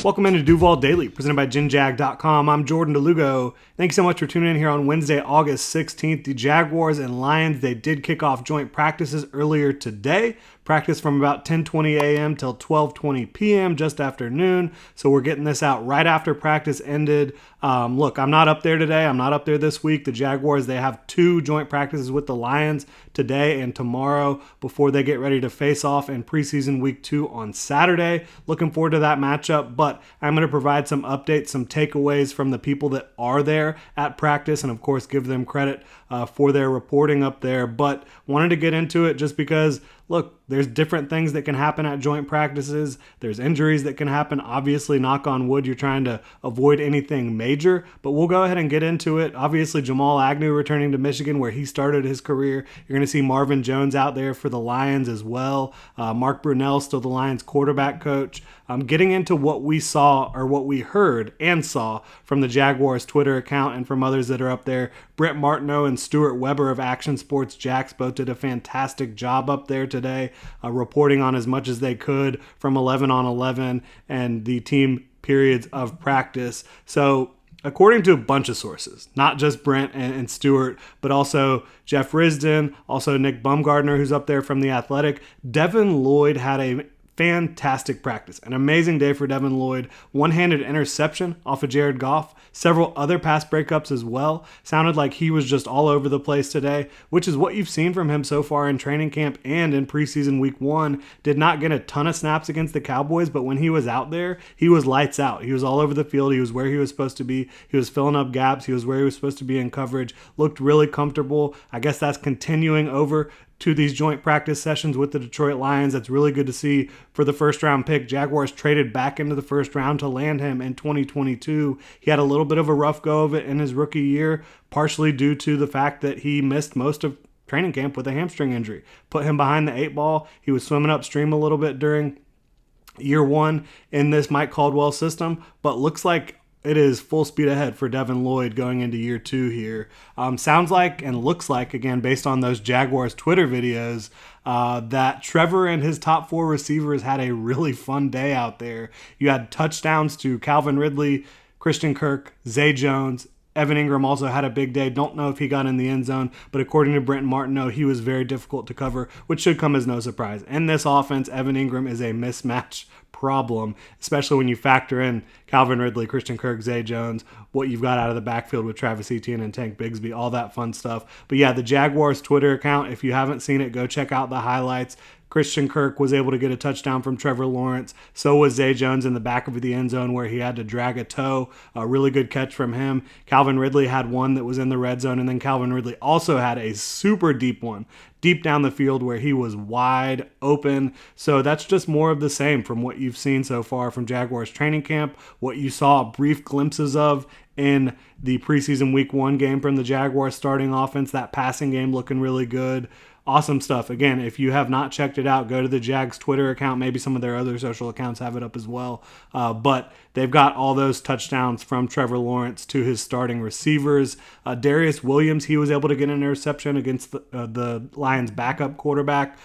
Welcome into Duval Daily, presented by GenJag.com. I'm Jordan Lugo. Thanks so much for tuning in here on Wednesday, August 16th. The Jaguars and Lions, they did kick off joint practices earlier today. Practice from about 10:20 a.m. till 12:20 p.m., just after noon. So we're getting this out right after practice ended. Look, I'm not up there today. I'm not up there this week. The Jaguars, they have 2 joint practices with the Lions today and tomorrow before they get ready to face off in preseason week 2 on Saturday. Looking forward to that matchup, but I'm going to provide some updates, some takeaways from the people that are there at practice, and of course give them credit for their reporting up there. But wanted to get into it just because, look, there's different things that can happen at joint practices. There's injuries that can happen. Obviously, knock on wood, you're trying to avoid anything major, but we'll go ahead and get into it. Obviously, Jamal Agnew returning to Michigan where he started his career. You're going to see Marvin Jones out there for the Lions as well. Mark Brunell, still the Lions quarterback coach. Getting into what we saw, or what we heard and saw from the Jaguars Twitter account and from others that are up there. Brent Martineau and Stuart Weber of Action Sports Jax both did a fantastic job up there today, reporting on as much as they could from 11 on 11 and the team periods of practice. So according to a bunch of sources, not just Brent and Stuart, but also Jeff Risdon, also Nick Baumgardner, who's up there from The Athletic, Devin Lloyd had a fantastic practice. An amazing day for Devin Lloyd. One-handed interception off of Jared Goff. Several other pass breakups as well. Sounded like he was just all over the place today, which is what you've seen from him so far in training camp and in preseason week 1. Did not get a ton of snaps against the Cowboys, but when he was out there, he was lights out. He was all over the field. He was where he was supposed to be. He was filling up gaps. He was where he was supposed to be in coverage. Looked really comfortable. I guess that's continuing over to these joint practice sessions with the Detroit Lions. That's really good to see for the first round pick. Jaguars traded back into the first round to land him in 2022. He had a little bit of a rough go of it in his rookie year, partially due to the fact that he missed most of training camp with a hamstring injury. Put him behind the 8 ball. He was swimming upstream a little bit during year 1 in this Mike Caldwell system, but looks like it is full speed ahead for Devin Lloyd going into year 2 here. Sounds like and looks like, again, based on those Jaguars Twitter videos, that Trevor and his top 4 receivers had a really fun day out there. You had touchdowns to Calvin Ridley, Christian Kirk, Zay Jones. Evan Ingram also had a big day. Don't know if he got in the end zone, but according to Brent Martineau, he was very difficult to cover, which should come as no surprise. In this offense, Evan Ingram is a mismatch problem, especially when you factor in Calvin Ridley, Christian Kirk, Zay Jones, what you've got out of the backfield with Travis Etienne and Tank Bigsby, all that fun stuff. But yeah, the Jaguars Twitter account, if you haven't seen it, go check out the highlights. Christian Kirk was able to get a touchdown from Trevor Lawrence. So was Zay Jones in the back of the end zone where he had to drag a toe. A really good catch from him. Calvin Ridley had one that was in the red zone, and then Calvin Ridley also had a super deep one, deep down the field where he was wide open. So that's just more of the same from what you've seen so far from Jaguars training camp, what you saw brief glimpses of in the preseason week 1 game from the Jaguars starting offense, that passing game looking really good. Awesome stuff. Again, if you have not checked it out, go to the Jags Twitter account. Maybe some of their other social accounts have it up as well. But they've got all those touchdowns from Trevor Lawrence to his starting receivers. Darius Williams, he was able to get an interception against the Lions' backup quarterback.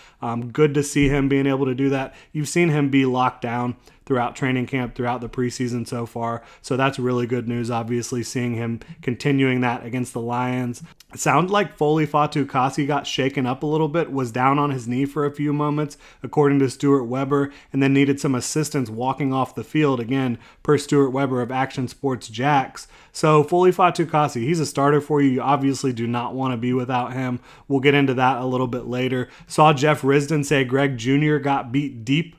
Good to see him being able to do that. You've seen him be locked down throughout training camp, throughout the preseason so far. So that's really good news, obviously, seeing him continuing that against the Lions. It sounded like Foley Fatukasi got shaken up a little bit, was down on his knee for a few moments, according to Stuart Weber, and then needed some assistance walking off the field, again, per Stuart Weber of Action Sports Jax. So Foley Fatukasi, he's a starter for you. You obviously do not want to be without him. We'll get into that a little bit later. Saw Jeff Risdon say Greg Jr. got beat deep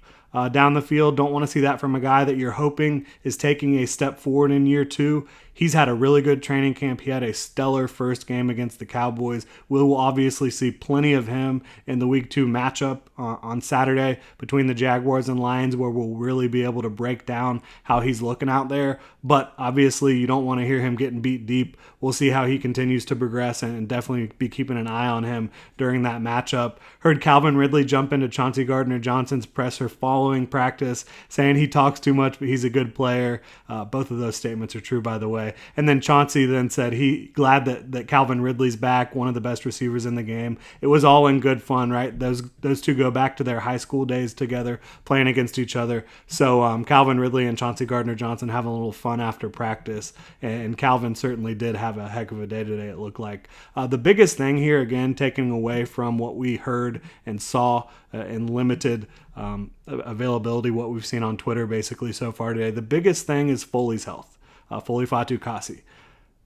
down the field. Don't want to see that from a guy that you're hoping is taking a step forward in year 2. He's had a really good training camp. He had a stellar first game against the Cowboys. We will obviously see plenty of him in the week 2 matchup on Saturday between the Jaguars and Lions, where we'll really be able to break down how he's looking out there. But obviously you don't want to hear him getting beat deep. We'll see how he continues to progress and definitely be keeping an eye on him during that matchup. Heard Calvin Ridley jump into Chauncey Gardner-Johnson's presser following practice, saying he talks too much, but he's a good player. Both of those statements are true, by the way. say. And then Chauncey then said he glad that Calvin Ridley's back, one of the best receivers in the game. It was all in good fun, right? Those two go back to their high school days together, playing against each other. So Calvin Ridley and Chauncey Gardner-Johnson having a little fun after practice. And Calvin certainly did have a heck of a day today, it looked like. The biggest thing here, again, taking away from what we heard and saw in limited availability, what we've seen on Twitter basically so far today, the biggest thing is Foley's health. Foley Fatukasi.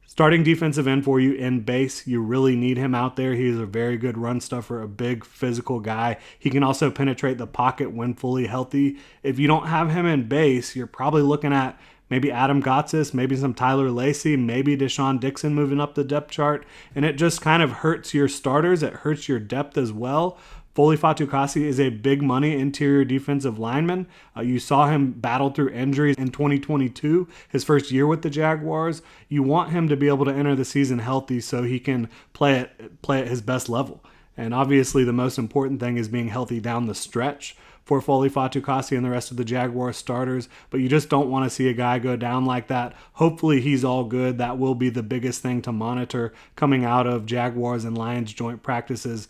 Starting defensive end for you in base. You really need him out there. He is a very good run stuffer, a big physical guy. He can also penetrate the pocket when fully healthy. If you don't have him in base, you're probably looking at maybe Adam Gotsis, maybe some Tyler Lacey, maybe Deshaun Dixon moving up the depth chart. And it just kind of hurts your starters. It hurts your depth as well. Foley Fatukasi is a big money interior defensive lineman. You saw him battle through injuries in 2022, his first year with the Jaguars. You want him to be able to enter the season healthy so he can play at his best level. And obviously the most important thing is being healthy down the stretch for Foley Fatukasi and the rest of the Jaguars starters, but you just don't want to see a guy go down like that. Hopefully he's all good. That will be the biggest thing to monitor coming out of Jaguars and Lions joint practices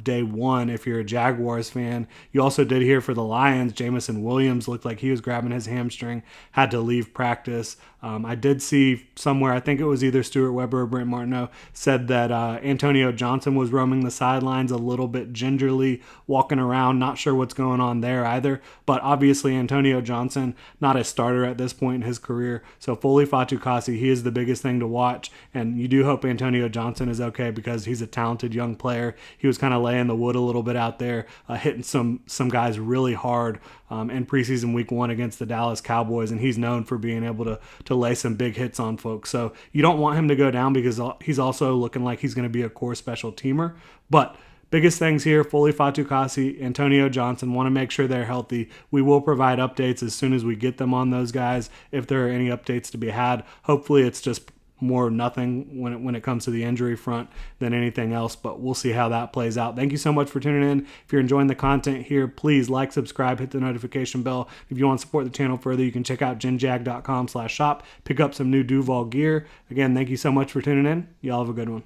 day one if you're a Jaguars fan. You also did hear for the Lions, Jamison Williams looked like he was grabbing his hamstring, had to leave practice. I did see somewhere, I think it was either Stuart Weber or Brent Martineau, said that Antonio Johnson was roaming the sidelines a little bit gingerly, walking around, not sure what's going on there either. But obviously Antonio Johnson, not a starter at this point in his career. So Foley Fatukasi, he is the biggest thing to watch. And you do hope Antonio Johnson is okay because he's a talented young player. He was kind of laying the wood a little bit out there, hitting some guys really hard in preseason week 1 against the Dallas Cowboys, and he's known for being able to lay some big hits on folks. So you don't want him to go down because he's also looking like he's going to be a core special teamer. But biggest things here, Foley Fatukasi, Antonio Johnson, want to make sure they're healthy. We will provide updates as soon as we get them on those guys, if there are any updates to be had. Hopefully it's just more nothing when it comes to the injury front than anything else, but we'll see how that plays out. Thank you so much for tuning in. If you're enjoying the content here, please like, subscribe, hit the notification bell. If you want to support the channel further, you can check out jinjag.com/shop, pick up some new Duval gear. Again, thank you so much for tuning in. Y'all have a good one.